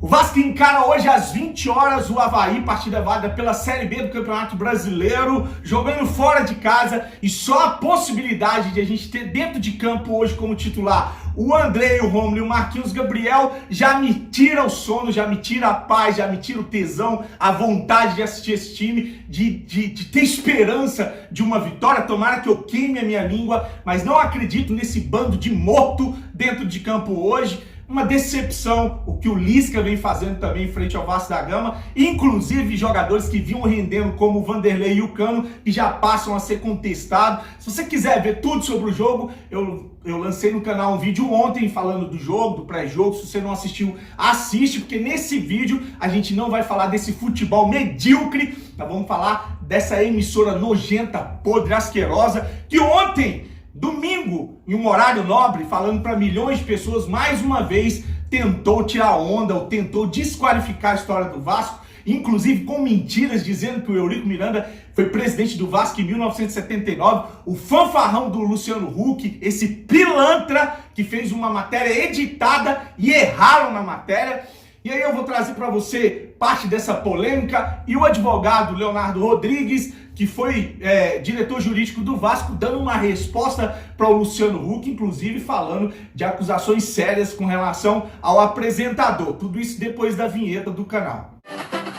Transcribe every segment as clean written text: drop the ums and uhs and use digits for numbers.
O Vasco encara hoje às 20 horas o Avaí, partida válida pela Série B do Campeonato Brasileiro, jogando fora de casa, e só a possibilidade de a gente ter dentro de campo hoje como titular o André, o Romulo e o Marquinhos Gabriel já me tira o sono, já me tira a paz, já me tira o tesão, a vontade de assistir esse time, de ter esperança de uma vitória. Tomara que eu queime a minha língua, mas não acredito nesse bando de morto dentro de campo hoje. Uma decepção o que o Lisca vem fazendo também em frente ao Vasco da Gama, inclusive jogadores que vinham rendendo como o Vanderlei e o Cano, que já passam a ser contestados. Se você quiser ver tudo sobre o jogo, eu lancei no canal um vídeo ontem falando do jogo, do pré-jogo. Se você não assistiu, assiste, porque nesse vídeo a gente não vai falar desse futebol medíocre, nós vamos falar dessa emissora nojenta, podre, asquerosa, que ontem, domingo, em um horário nobre, falando para milhões de pessoas, mais uma vez tentou tirar onda ou tentou desqualificar a história do Vasco, inclusive com mentiras, dizendo que o Eurico Miranda foi presidente do Vasco em 1979, o fanfarrão do Luciano Huck, esse pilantra que fez uma matéria editada e erraram na matéria. E aí eu vou trazer para você parte dessa polêmica, e o advogado Leonardo Rodrigues, que foi diretor jurídico do Vasco, dando uma resposta para o Luciano Huck, inclusive falando de acusações sérias com relação ao apresentador. Tudo isso depois da vinheta do canal.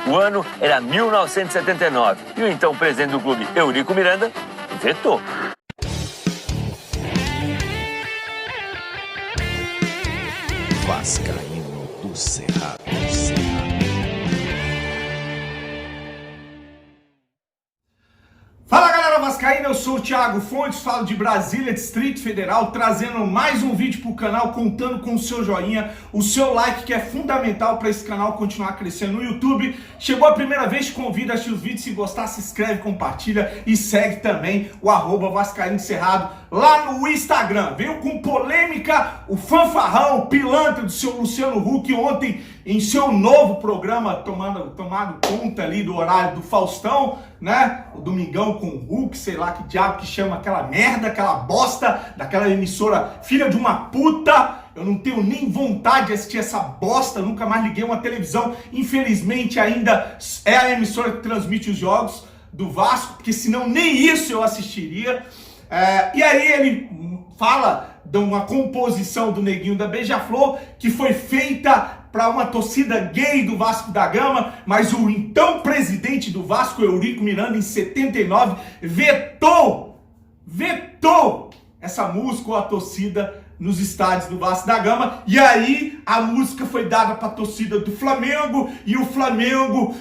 O ano era 1979 e o então presidente do clube, Eurico Miranda, vetou. Vascaíno do Cerrado. Fala galera vascaína, eu sou o Thiago Fontes, falo de Brasília, Distrito Federal, trazendo mais um vídeo pro canal, contando com o seu joinha, o seu like, que é fundamental para esse canal continuar crescendo no YouTube. Chegou a primeira vez, te convido a assistir os vídeos, se gostar, se inscreve, compartilha e segue também o @Vascaíno Cerrado lá no Instagram. Veio com polêmica o fanfarrão, o pilantra do seu Luciano Huck ontem em seu novo programa, tomado conta ali do horário do Faustão, né? O Domingão com o Huck, sei lá que diabo que chama aquela merda, aquela bosta daquela emissora filha de uma puta. Eu não tenho nem vontade de assistir essa bosta, nunca mais liguei uma televisão. Infelizmente ainda é a emissora que transmite os jogos do Vasco, porque senão nem isso eu assistiria. E aí ele fala de uma composição do Neguinho da Beija-Flor que foi feita para uma torcida gay do Vasco da Gama, mas o então presidente do Vasco, Eurico Miranda, em 79, vetou essa música ou a torcida nos estádios do Vasco da Gama. E aí a música foi dada para a torcida do Flamengo, e o Flamengo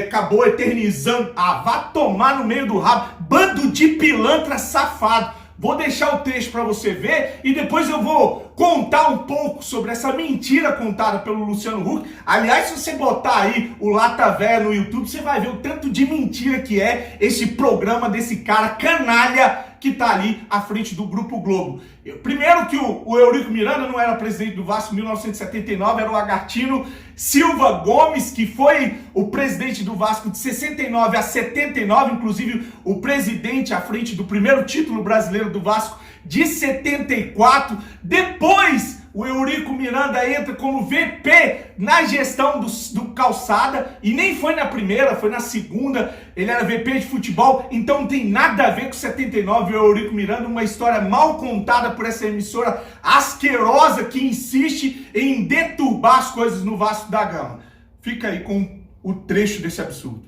acabou eternizando. Vá tomar no meio do rabo, bando de pilantra safado. Vou deixar o trecho para você ver e depois eu vou contar um pouco sobre essa mentira contada pelo Luciano Huck. Aliás, se você botar aí o Lata Véia no YouTube, você vai ver o tanto de mentira que é esse programa desse cara canalha que tá ali à frente do Grupo Globo. Primeiro que o Eurico Miranda não era presidente do Vasco em 1979, era o Agastino Silva Gomes, que foi o presidente do Vasco de 69 a 79, inclusive o presidente à frente do primeiro título brasileiro do Vasco de 74. Depois, o Eurico Miranda entra como VP na gestão do Calçada, e nem foi na primeira, foi na segunda. Ele era VP de futebol, então não tem nada a ver com 79 e o Eurico Miranda, uma história mal contada por essa emissora asquerosa que insiste em deturbar as coisas no Vasco da Gama. Fica aí com o trecho desse absurdo.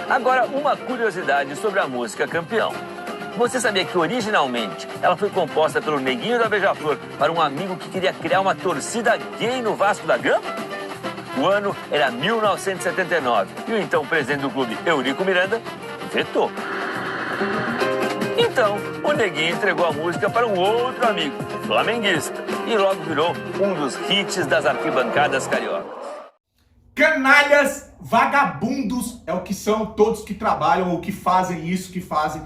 Agora, uma curiosidade sobre a música Campeão. Você sabia que originalmente ela foi composta pelo Neguinho da Beija-Flor para um amigo que queria criar uma torcida gay no Vasco da Gama? O ano era 1979 e o então presidente do clube, Eurico Miranda, vetou. Então, o Neguinho entregou a música para um outro amigo, flamenguista, e logo virou um dos hits das arquibancadas cariocas. Canalhas, vagabundos, é o que são todos que trabalham ou que fazem isso, que fazem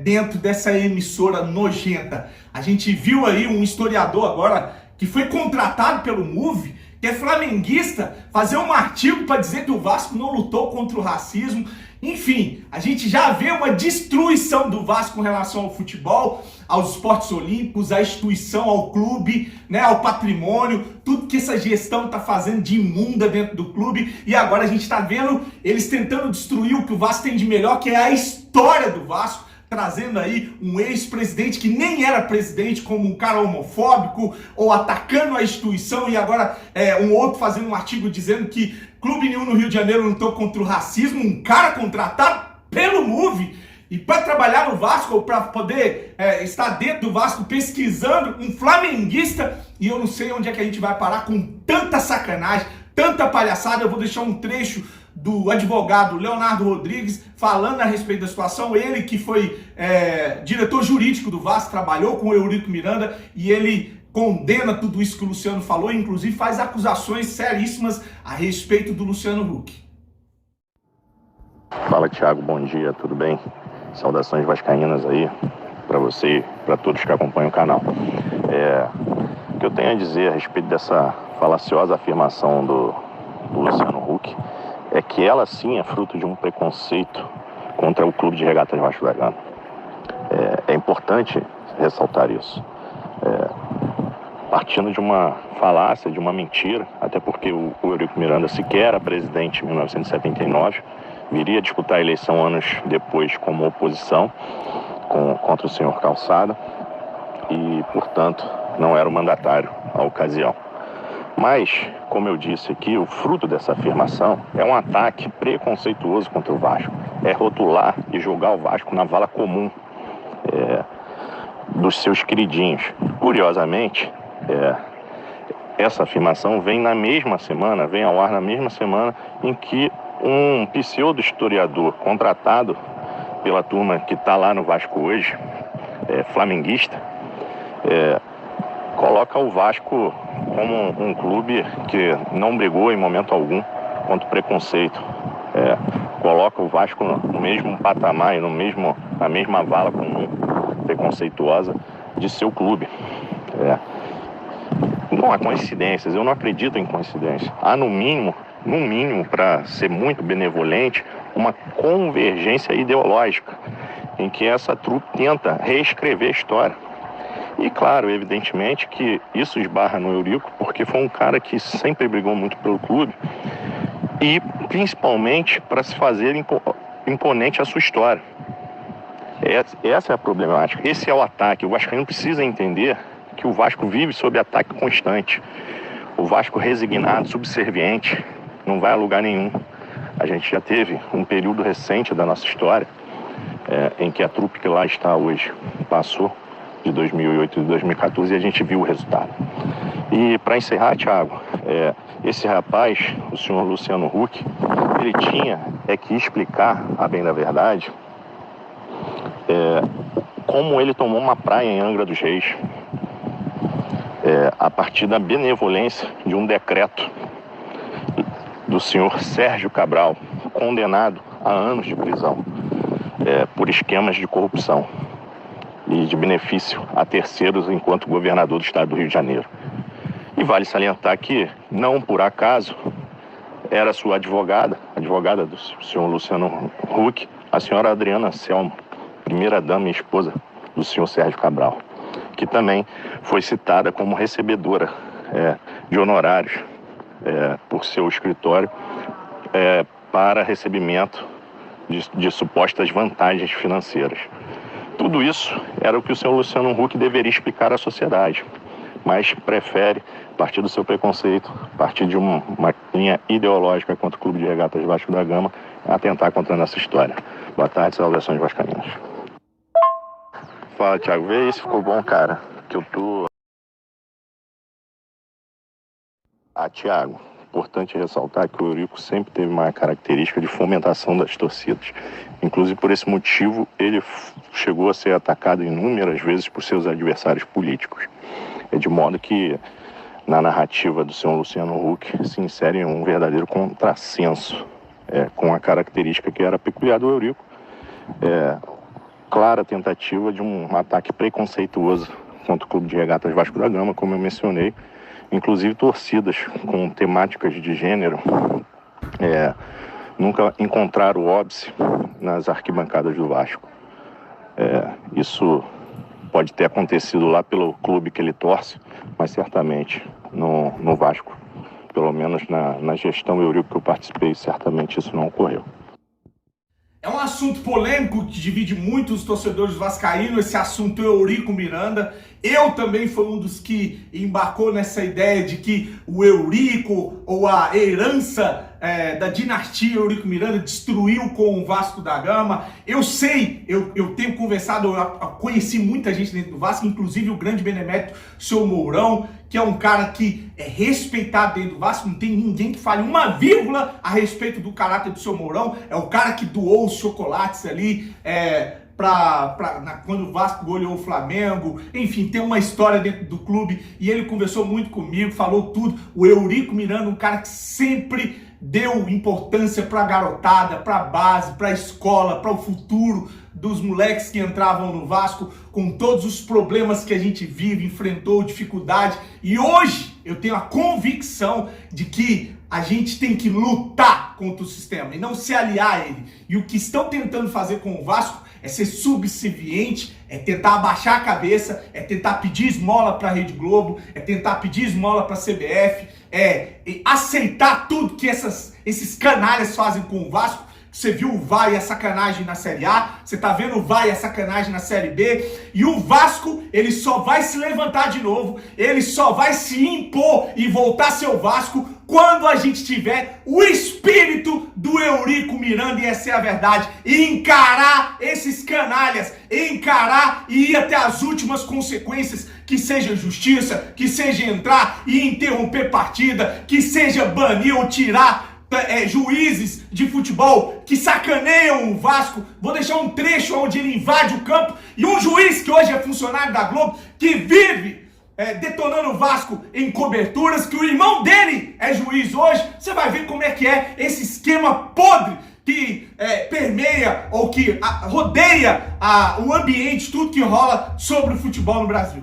dentro dessa emissora nojenta. A gente viu aí um historiador agora que foi contratado pelo MUV, que é flamenguista, fazer um artigo para dizer que o Vasco não lutou contra o racismo. Enfim, a gente já vê uma destruição do Vasco com relação ao futebol. aos esportes olímpicos, à instituição, ao clube, né, ao patrimônio, tudo que essa gestão está fazendo de imunda dentro do clube. E agora a gente está vendo eles tentando destruir o que o Vasco tem de melhor, que é a história do Vasco, trazendo aí um ex-presidente que nem era presidente, como um cara homofóbico, ou atacando a instituição, e agora um outro fazendo um artigo dizendo que clube nenhum no Rio de Janeiro lutou contra o racismo, um cara contratado pelo MOVE, e para trabalhar no Vasco, ou para poder estar dentro do Vasco pesquisando, um flamenguista, e eu não sei onde é que a gente vai parar com tanta sacanagem, tanta palhaçada. Eu vou deixar um trecho do advogado Leonardo Rodrigues falando a respeito da situação, ele que foi diretor jurídico do Vasco, trabalhou com o Eurico Miranda, e ele condena tudo isso que o Luciano falou, e inclusive faz acusações seríssimas a respeito do Luciano Huck. Fala, Thiago, bom dia, tudo bem? Saudações vascaínas aí para você e para todos que acompanham o canal. O que eu tenho a dizer a respeito dessa falaciosa afirmação do Luciano Huck é que ela sim é fruto de um preconceito contra o Clube de Regatas Vasco da Gama. É importante ressaltar isso. Partindo de uma falácia, de uma mentira, até porque o Eurico Miranda sequer era presidente em 1979, viria disputar a eleição anos depois como oposição contra o senhor Calçada e, portanto, não era o mandatário à ocasião. Mas, como eu disse aqui, o fruto dessa afirmação é um ataque preconceituoso contra o Vasco. É rotular e jogar o Vasco na vala comum dos seus queridinhos. Curiosamente, essa afirmação vem ao ar na mesma semana em que um pseudo-historiador contratado pela turma que está lá no Vasco hoje, flamenguista, coloca o Vasco como um clube que não brigou em momento algum contra o preconceito. Coloca o Vasco no mesmo patamar e na mesma vala comum preconceituosa de seu clube. Não há coincidências, eu não acredito em coincidências. Há no mínimo, para ser muito benevolente, uma convergência ideológica em que essa trupe tenta reescrever a história. E claro, evidentemente que isso esbarra no Eurico, porque foi um cara que sempre brigou muito pelo clube e principalmente para se fazer imponente a sua história. Essa é a problemática, esse é o ataque. O vascaíno precisa entender que o Vasco vive sob ataque constante. O Vasco resignado, subserviente, não vai a lugar nenhum. A gente já teve um período recente da nossa história em que a trupe que lá está hoje passou de 2008 e 2014 e a gente viu o resultado. E para encerrar, Thiago, esse rapaz, o senhor Luciano Huck, ele tinha que explicar, a bem da verdade, como ele tomou uma praia em Angra dos Reis, a partir da benevolência de um decreto do senhor Sérgio Cabral, condenado a anos de prisão por esquemas de corrupção e de benefício a terceiros enquanto governador do estado do Rio de Janeiro. E vale salientar que, não por acaso, era sua advogada do senhor Luciano Huck, a senhora Adriana Selmo, primeira-dama e esposa do senhor Sérgio Cabral, que também foi citada como recebedora de honorários por seu escritório para recebimento de supostas vantagens financeiras. Tudo isso era o que o senhor Luciano Huck deveria explicar à sociedade, mas prefere, a partir do seu preconceito, a partir de uma linha ideológica contra o Clube de Regatas Vasco da Gama, atentar contra a nossa história. Boa tarde, saudações vascaínas. Fala, Thiago, vê se ficou bom, cara, que eu tô... Thiago, importante ressaltar que o Eurico sempre teve uma característica de fomentação das torcidas. Inclusive, por esse motivo, ele chegou a ser atacado inúmeras vezes por seus adversários políticos. De modo que, na narrativa do senhor Luciano Huck, se insere um verdadeiro contrassenso com a característica que era peculiar do Eurico. Clara tentativa de um ataque preconceituoso contra o Clube de Regatas Vasco da Gama, como eu mencionei, inclusive torcidas com temáticas de gênero nunca encontraram o óbice nas arquibancadas do Vasco. Isso pode ter acontecido lá pelo clube que ele torce, mas certamente no Vasco, pelo menos na gestão Eurico que eu participei, certamente isso não ocorreu. É um assunto polêmico que divide muito os torcedores vascaínos, esse assunto Eurico Miranda. Eu também fui um dos que embarcou nessa ideia de que o Eurico, ou a herança da dinastia Eurico Miranda, destruiu com o Vasco da Gama. Eu sei, eu tenho conversado, eu conheci muita gente dentro do Vasco, inclusive o grande benemérito seu Mourão, que é um cara que é respeitado dentro do Vasco, não tem ninguém que fale uma vírgula a respeito do caráter do seu Mourão. É o cara que doou os chocolates ali, quando o Vasco goleou o Flamengo. Enfim, tem uma história dentro do clube e ele conversou muito comigo, falou tudo. O Eurico Miranda, um cara que sempre deu importância para a garotada, para a base, para a escola, para o futuro dos moleques que entravam no Vasco, com todos os problemas que a gente vive, enfrentou dificuldade. E hoje eu tenho a convicção de que a gente tem que lutar contra o sistema e não se aliar a ele. E o que estão tentando fazer com o Vasco é ser subserviente, é tentar abaixar a cabeça, é tentar pedir esmola para a Rede Globo, é tentar pedir esmola para a CBF, é aceitar tudo que esses canalhas fazem com o Vasco. Você viu o VAR e a sacanagem na Série A, você tá vendo o VAR e a sacanagem na Série B, e o Vasco, ele só vai se levantar de novo, ele só vai se impor e voltar a ser o Vasco quando a gente tiver o espírito do Eurico Miranda, e essa é a verdade, e encarar esses canalhas, encarar e ir até as últimas consequências, que seja justiça, que seja entrar e interromper partida, que seja banir ou tirar juízes de futebol que sacaneiam o Vasco. Vou deixar um trecho onde ele invade o campo e um juiz que hoje é funcionário da Globo, que vive detonando o Vasco em coberturas, que o irmão dele é juiz hoje. Você vai ver como é que é esse esquema podre que permeia ou que rodeia o ambiente, tudo que rola sobre o futebol no Brasil.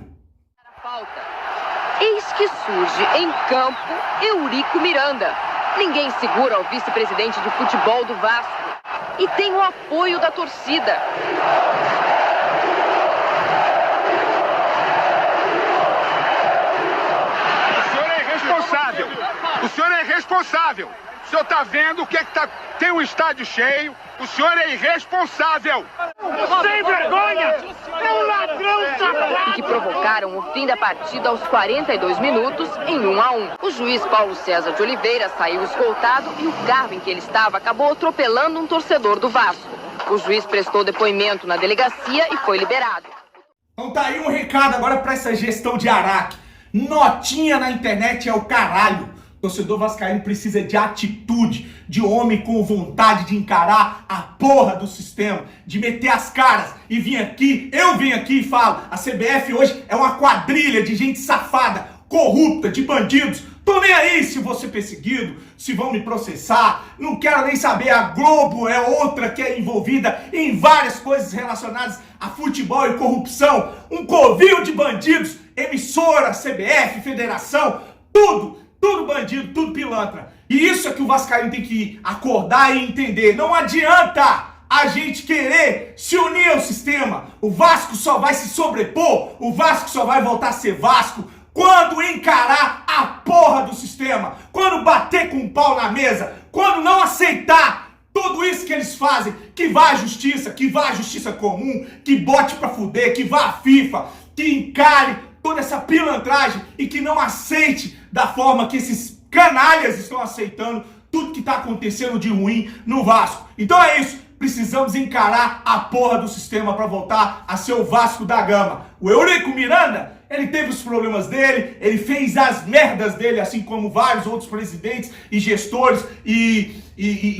Eis que surge em campo Eurico Miranda. Ninguém segura o vice-presidente de futebol do Vasco e tem o apoio da torcida. O senhor é irresponsável. O senhor é irresponsável. O senhor está vendo o que é que tá... Tem um estádio cheio. O senhor é irresponsável. Sem vergonha! É um ladrão safado! E que provocaram o fim da partida aos 42 minutos em 1-1. O juiz Paulo César de Oliveira saiu escoltado e o carro em que ele estava acabou atropelando um torcedor do Vasco. O juiz prestou depoimento na delegacia e foi liberado. Então tá aí um recado agora para essa gestão de Araque. Notinha na internet é o caralho. O torcedor vascaíno precisa de atitude, de homem com vontade de encarar a porra do sistema, de meter as caras e vir aqui. Eu venho aqui e falo, a CBF hoje é uma quadrilha de gente safada, corrupta, de bandidos. Tô nem aí se vou ser perseguido, se vão me processar, não quero nem saber. A Globo é outra que é envolvida em várias coisas relacionadas a futebol e corrupção. Um covil de bandidos, emissora, CBF, federação, tudo bandido, tudo pilantra. E isso é que o vascaíno tem que acordar e entender. Não adianta a gente querer se unir ao sistema. O Vasco só vai se sobrepor, o Vasco só vai voltar a ser Vasco quando encarar a porra do sistema, quando bater com o pau na mesa, quando não aceitar tudo isso que eles fazem, que vá à justiça, que vá à justiça comum, que bote pra fuder, que vá à FIFA, que encare toda essa pilantragem e que não aceite da forma que esses canalhas estão aceitando tudo que está acontecendo de ruim no Vasco. Então é isso, precisamos encarar a porra do sistema para voltar a ser o Vasco da Gama. O Eurico Miranda, ele teve os problemas dele, ele fez as merdas dele, assim como vários outros presidentes e gestores e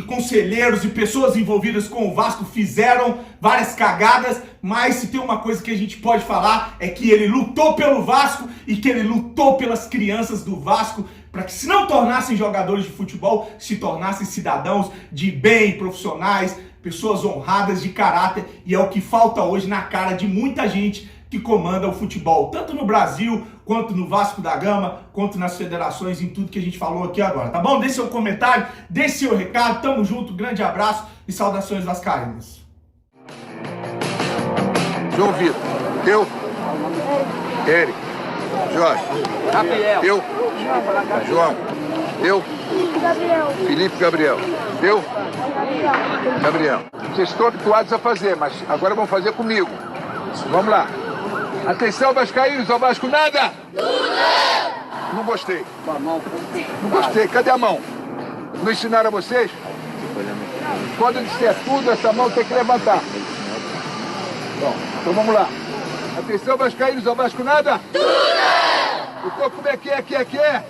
conselheiros e pessoas envolvidas com o Vasco fizeram várias cagadas, mas se tem uma coisa que a gente pode falar é que ele lutou pelo Vasco e que ele lutou pelas crianças do Vasco para que se não tornassem jogadores de futebol, se tornassem cidadãos de bem, profissionais, pessoas honradas de caráter, e é o que falta hoje na cara de muita gente que comanda o futebol, tanto no Brasil, quanto no Vasco da Gama, quanto nas federações, em tudo que a gente falou aqui agora, tá bom? Deixe seu comentário, deixe seu recado, tamo junto, grande abraço e saudações vascaínas. João Vitor, eu Eric. Jorge. Gabriel. Eu. João. Eu. Felipe Gabriel. Eu. Gabriel. Vocês estão habituados a fazer, mas agora vão fazer comigo. Vamos lá. Atenção, vascaínos, ao Vasco nada! Não gostei. Não gostei. Cadê a mão? Não ensinaram a vocês? Quando disser tudo, essa mão tem que levantar. Bom, então vamos lá. Atenção, vascaínos, ao Vasco nada? Tudo! Então como é que é?